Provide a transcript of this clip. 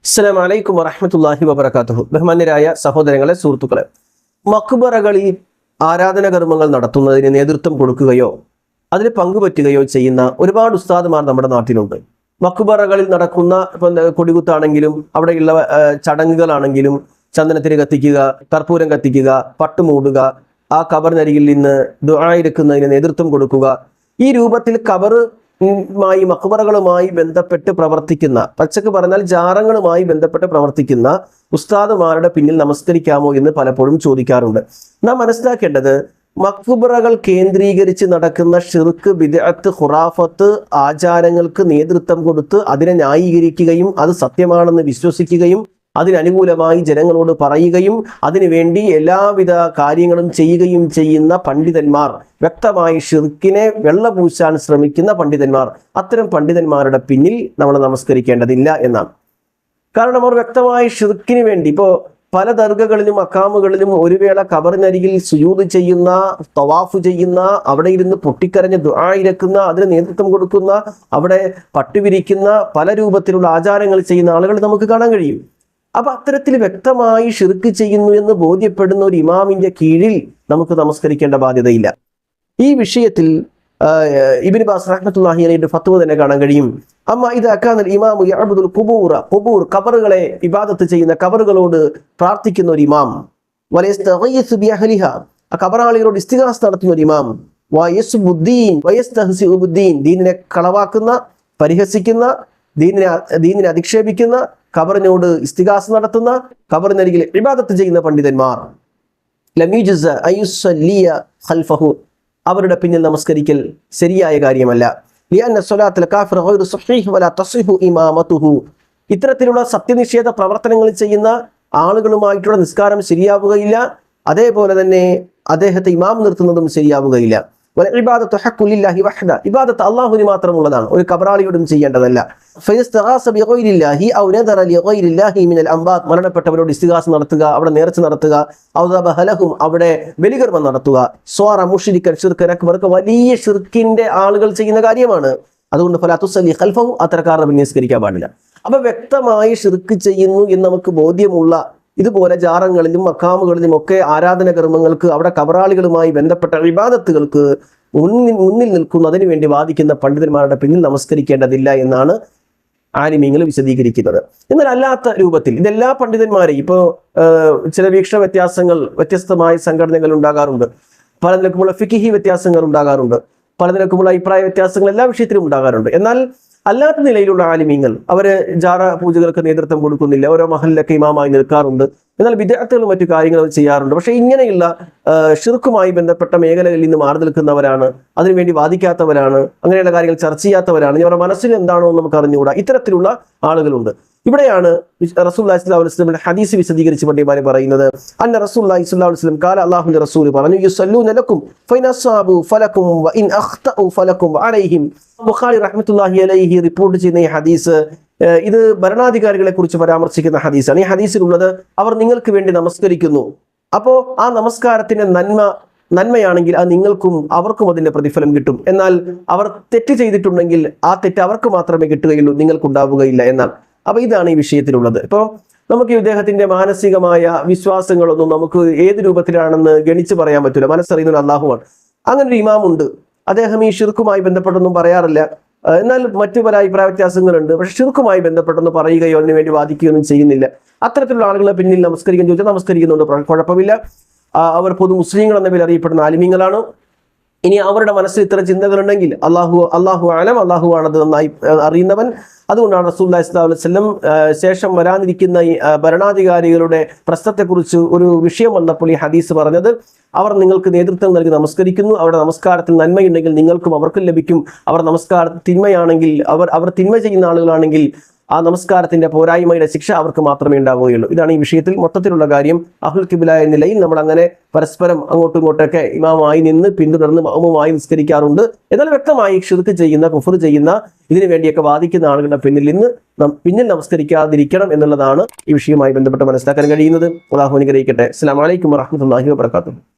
അസ്സലാമു അലൈക്കും വറഹ്മത്തുള്ളാഹി വബറകാതുഹു. ബഹുമാന്യരായ സഹോദരങ്ങളെ, സുഹൃത്തുക്കളെ, മഖ്ബറകളിൽ ആരാധനാകർമ്മങ്ങൾ നടത്തുന്നതിന് നേതൃത്വം കൊടുക്കുകയോ അതിന് പങ്കുപറ്റുകയോ ചെയ്യുന്ന ഒരുപാട് ഉസ്താദുമാർ നമ്മുടെ നാട്ടിലുണ്ട്. മഖ്ബറകളിൽ നടക്കുന്ന കൊടികുത്താണെങ്കിലും അവിടെയുള്ള ചടങ്ങുകളാണെങ്കിലും ചന്ദനത്തിരി കത്തിക്കുക, കർപ്പൂരം കത്തിക്കുക, പട്ടുമൂടുക, ആ ഖബറിനരികിൽ നിന്ന് ദുആ ഇരക്കുന്നതിന് നേതൃത്വം കൊടുക്കുക, ഈ രൂപത്തിൽ മഖ്ബറകളുമായി ബന്ധപ്പെട്ട് പ്രവർത്തിക്കുന്ന, പച്ചക്ക് പറഞ്ഞാൽ ജാറങ്ങളുമായി ബന്ധപ്പെട്ട് പ്രവർത്തിക്കുന്ന ഉസ്താദുമാരുടെ പിന്നിൽ നമസ്കരിക്കാമോ എന്ന് പലപ്പോഴും ചോദിക്കാറുണ്ട്. നാം മനസ്സിലാക്കേണ്ടത്, മഖ്ബറകൾ കേന്ദ്രീകരിച്ച് നടക്കുന്ന ഷിർക്ക്, ബിദ്അത്ത്, ഖുറാഫത്ത് ആചാരങ്ങൾക്ക് നേതൃത്വം കൊടുത്ത് അതിനെ ന്യായീകരിക്കുകയും അത് സത്യമാണെന്ന് വിശ്വസിക്കുകയും അതിനനുകൂലമായി ജനങ്ങളോട് പറയുകയും അതിനുവേണ്ടി എല്ലാവിധ കാര്യങ്ങളും ചെയ്യുകയും ചെയ്യുന്ന പണ്ഡിതന്മാർ, വ്യക്തമായി ഷിർക്കിനെ വെള്ളപൂശാൻ ശ്രമിക്കുന്ന പണ്ഡിതന്മാർ, അത്തരം പണ്ഡിതന്മാരുടെ പിന്നിൽ നമ്മൾ നമസ്കരിക്കേണ്ടതില്ല എന്നാണ്. കാരണം അവർ വ്യക്തമായി ഷിർക്കിന് വേണ്ടി, ഇപ്പോൾ പല ദർഗകളിലും മക്കാമുകളിലും ഒരു വേള ഖബറിനരികിൽ സുജൂദ് ചെയ്യുന്ന, തവാഫ് ചെയ്യുന്ന, അവിടെ ഇരുന്ന് പൊട്ടിക്കരഞ്ഞ് ദുആ ഇരക്കുന്ന, അതിന് നേതൃത്വം കൊടുക്കുന്ന, അവിടെ പട്ടുവിരിക്കുന്ന, പല രൂപത്തിലുള്ള ആചാരങ്ങൾ ചെയ്യുന്ന ആളുകൾ നമുക്ക് കാണാൻ കഴിയും. അപ്പൊ അത്തരത്തിൽ വ്യക്തമായി ഷിർക്ക് ചെയ്യുന്നു എന്ന് ബോധ്യപ്പെടുന്ന ഒരു ഇമാമിന്റെ കീഴിൽ നമുക്ക് നമസ്കരിക്കേണ്ട ബാധ്യതയില്ല. ഈ വിഷയത്തിൽ ഇബ്നു ബാസ് റഹ്മത്തുള്ളാഹി അലൈഹിയുടെ ഫത്വ തന്നെ കാണാൻ കഴിയും. അമ്മ ഇദാ കാന ഇമാമു യഅബ്ദുൽ ഖുബൂർ, ഖബറുകളെ ഇബാദത്ത് ചെയ്യുന്ന, ഖബറുകളോട് പ്രാർത്ഥിക്കുന്ന ഒരു ഇമാം, വലയസ്തഗീസു ബിഅഹ്ലിഹ, ആ ഖബറാളികളോട് ഇസ്തിഗാസ നടത്തുന്ന ഒരു ഇമാം, വയസ്ബുദ്ദീൻ വയസ്തഹ്സിഉ ബിദ്ദീൻ, ദീനിനെ കളവാക്കുന്ന, പരിഹസിക്കുന്ന, ദീനിനെ അധിക്ഷേപിക്കുന്ന, ഖബറിനോട് ഇസ്തിഗാസ നടത്തുന്ന, ഖബറിനരികിൽ ഇബാദത്ത് ചെയ്യുന്ന പണ്ഡിതന്മാർ, ലം യുജ്സ അയുസ്സല്ലിയ ഖൽഫഹു, അവരുടെ പിന്നിൽ നമസ്കരിക്കൽ ശരിയായ കാര്യമല്ല. ലിഅന്ന സ്വലാത്തുൽ കാഫിർ ഗൈറു സ്വഹീഹ് വലാ തസ്ഹിഹു ഇമാമതുഹു, ഇത്തരത്തിലുള്ള സത്യനിഷേധ പ്രവർത്തനങ്ങൾ ചെയ്യുന്ന ആളുകളുമായിട്ടുള്ള നിസ്കാരം ശരിയാവുകയില്ല, അതേപോലെ തന്നെ അദ്ദേഹത്തെ ഇമാം നിർത്തുന്നതും ശരിയാവുകയില്ല. ഇബാദത്തു ഹഖ്ഖു ലില്ലാഹി വഹ്ദ, ഇബാദത്ത് അല്ലാഹുവിന് മാത്രമുള്ളതാണ്, ഒരു ഖബറാളിയോടും ചെയ്യേണ്ടതല്ല. ഫയസ്തഗാസ ബിഗൈരില്ലാഹി ഔ നദറ ലിഗൈരില്ലാഹി മിനൽ അംവാത്, മരണപ്പെട്ടവരോട് ഇസ്തിഗാസ നടത്തുക, അവിടെ നേർച്ച നടത്തുക, ഔ ദബഹ ലഹും, അവിടെ ബലികർമ്മം നടത്തുക, സ്വാറ മുശ്രിക്കൻ ശിർക്കൻ അക്ബർ, വലിയ ഷിർക്കിന്റെ ആളുകൾ ചെയ്യുന്ന കാര്യമാണ്. അതുകൊണ്ട് ഫലാ തുസല്ലി ഖൽഫഹു, അത്തരക്കാരുടെ നിസ്കരിക്കാൻ പാടില്ല. അപ്പൊ വ്യക്തമായി ഷിർക്ക് ചെയ്യുന്നു എന്ന് നമുക്ക് ബോധ്യമുള്ള ഇതുപോലെ ജാറങ്ങളിലും മക്കാമുകളിലും ഒക്കെ ആരാധന കർമ്മങ്ങൾക്ക്, അവിടെ ഖബറാളികളുമായി ബന്ധപ്പെട്ട ഇബാദത്തുകൾക്ക് മുന്നിൽ നിൽക്കുന്ന, അതിനു വേണ്ടി വാദിക്കുന്ന പണ്ഡിതന്മാരുടെ പിന്നിൽ നമസ്കരിക്കേണ്ടതില്ല എന്നാണ് ആലിമീങ്ങൾ വിശദീകരിക്കുന്നത്. എന്നാൽ അല്ലാത്ത രൂപത്തിൽ ഇതെല്ലാ പണ്ഡിതന്മാരെയും, ഇപ്പോൾ ചില വീക്ഷണ വ്യത്യാസങ്ങൾ, വ്യത്യസ്തമായ സംഘടനകൾ ഉണ്ടാകാറുണ്ട്, പല നിലക്കുമുള്ള ഫിഖ്ഹി വ്യത്യാസങ്ങൾ ഉണ്ടാകാറുണ്ട്, പല നിലക്കുമുള്ള അഭിപ്രായ വ്യത്യാസങ്ങൾ എല്ലാ വിഷയത്തിലും ഉണ്ടാകാറുണ്ട്. എന്നാൽ അല്ലാത്ത നിലയിലുള്ള ആലിമീങ്ങൾ അവര് ജാറ പൂജകൾക്ക് നേതൃത്വം കൊടുക്കുന്നില്ല, ഓരോ മഹലിലൊക്കെ ഇമാമായി നിൽക്കാറുണ്ട്, എന്നാൽ വിദ്യാർത്ഥികളും മറ്റു കാര്യങ്ങൾ ചെയ്യാറുണ്ട്. പക്ഷെ ഇങ്ങനെയുള്ള ഷിർക്കുമായി ബന്ധപ്പെട്ട മേഖലകളിൽ നിന്ന് മാറി നിൽക്കുന്നവരാണ്, അതിനുവേണ്ടി വാദിക്കാത്തവരാണ്, അങ്ങനെയുള്ള കാര്യങ്ങൾ ചർച്ച ചെയ്യാത്തവരാണ്, അവരുടെ മനസ്സിൽ എന്താണോ എന്ന് നമുക്ക് അറിഞ്ഞുകൂടാ, ഇത്തരത്തിലുള്ള ആളുകളുണ്ട്. ഇവിടെയാണ് റസൂലുള്ളാഹി സ്വല്ലല്ലാഹു അലൈഹി വസല്ലം ഹദീസ് വിശദീകരിച്ച് പണ്ഡിതന്മാർ പറയുന്നത്, അന്ന റസൂലുള്ളാഹി സ്വല്ലല്ലാഹു അലൈഹി വസല്ലം ഖാല, അല്ലാഹുവിന്റെ റസൂൽ പറഞ്ഞു, യുസല്ലൂന ലക്കും ഫഇൻ അസ്സാബു ഫലക്കും വഇൻ അഖ്തഉ ഫലക്കും അലൈഹിം. ബുഖാരി റഹ്മത്തുള്ളാഹി അലൈഹി റിപ്പോർട്ട് ചെയ്യുന്ന ഈ ഹദീസ്, ഇത് ഭരണാധികാരികളെ കുറിച്ച് പരാമർശിക്കുന്ന ഹദീസാണ്. ഈ ഹദീസിലുള്ളത്, അവർ നിങ്ങൾക്ക് വേണ്ടി നമസ്കരിക്കുന്നു, അപ്പോൾ ആ നമസ്കാരത്തിന്റെ നന്മയാണെങ്കിൽ അത് നിങ്ങൾക്കും അവർക്കും അതിന്റെ പ്രതിഫലം കിട്ടും. എന്നാൽ അവർ തെറ്റ് ചെയ്തിട്ടുണ്ടെങ്കിൽ ആ തെറ്റ് അവർക്ക് മാത്രമേ കിട്ടുകയുള്ളൂ, നിങ്ങൾക്കുണ്ടാവുകയില്ല എന്നാണ്. അപ്പൊ ഇതാണ് ഈ വിഷയത്തിലുള്ളത്. ഇപ്പോൾ നമുക്ക് ഇദ്ദേഹത്തിന്റെ മാനസികമായ വിശ്വാസങ്ങളൊന്നും നമുക്ക് ഏത് രൂപത്തിലാണെന്ന് ഗണിച്ച് പറയാൻ പറ്റില്ല. മനസ്സറിയുന്ന അല്ലാഹുവാണ്. അങ്ങനെ ഒരു ഇമാമുണ്ട്, അദ്ദേഹം ഈ ഷിർക്കുമായി ബന്ധപ്പെട്ടൊന്നും പറയാറില്ല, എന്നാൽ മറ്റു പല അഭിപ്രായ വ്യത്യാസങ്ങളുണ്ട്. പക്ഷെ ഷിർക്കുമായി ബന്ധപ്പെട്ടൊന്ന് പറയുകയോ അതിനു വേണ്ടി വാദിക്കുകയൊന്നും ചെയ്യുന്നില്ല. അത്തരത്തിലുള്ള ആളുകളെ പിന്നിൽ നമസ്കരിക്കാൻ ചോദിച്ചാൽ നമസ്കരിക്കുന്നുണ്ട്, കുഴപ്പമില്ല. അവർ പൊതു മുസ്ലിങ്ങൾ എന്ന പേരിൽ അറിയപ്പെടുന്ന ആലിമീങ്ങളാണ്. ഇനി അവരുടെ മനസ്സിൽ ഇത്തരം ചിന്തകളുണ്ടെങ്കിൽ അള്ളാഹു ആലം, അള്ളാഹു ആണത് നന്നായി അറിയുന്നവൻ. അതുകൊണ്ടാണ് റസൂലുള്ളാഹി സ്വല്ലല്ലാഹു അലൈഹി വസല്ലം ശേഷം വരാനിരിക്കുന്ന ഈ ഭരണാധികാരികളുടെ പ്രശ്നത്തെക്കുറിച്ച് ഒരു വിഷയം വന്നപ്പോൾ ഈ ഹദീസ് പറഞ്ഞത്, അവർ നിങ്ങൾക്ക് നേതൃത്വം നൽകി നമസ്കരിക്കുന്നു, അവരുടെ നമസ്കാരത്തിൽ നന്മയുണ്ടെങ്കിൽ നിങ്ങൾക്കും അവർക്കും ലഭിക്കും. അവർ നമസ്കാരത്തിൽ തിന്മയാണെങ്കിൽ, അവർ തിന്മ ചെയ്യുന്ന ആളുകളാണെങ്കിൽ ആ നമസ്കാരത്തിന്റെ പോരായ്മയുടെ ശിക്ഷ അവർക്ക് മാത്രമേ ഉണ്ടാവുകയുള്ളൂ. ഇതാണ് ഈ വിഷയത്തിൽ മൊത്തത്തിലുള്ള കാര്യം. അഹ്ലുൽ ഖിബ്ല എന്ന നിലയിൽ നമ്മൾ അങ്ങനെ പരസ്പരം അങ്ങോട്ടും ഇങ്ങോട്ടൊക്കെ ഇമാമായി നിന്ന് പിന്തുടർന്ന് മഅ്മൂമായി നിസ്കരിക്കാറുണ്ട്. എന്നാൽ വ്യക്തമായി ഷിർക്ക് ചെയ്യുന്ന, കുഫർ ചെയ്യുന്ന, ഇതിനു വേണ്ടിയൊക്കെ വാദിക്കുന്ന ആളുകളുടെ പിന്നിൽ നമസ്കരിക്കാതിരിക്കണം എന്നുള്ളതാണ് ഈ വിഷയവുമായി ബന്ധപ്പെട്ട് മനസ്സിലാക്കാൻ കഴിയുന്നത്. അല്ലാഹു അനുഗ്രഹിക്കട്ടെ. അസ്സലാമു അലൈക്കും വറഹ്മത്തുള്ളാഹി വബറകാതുഹു.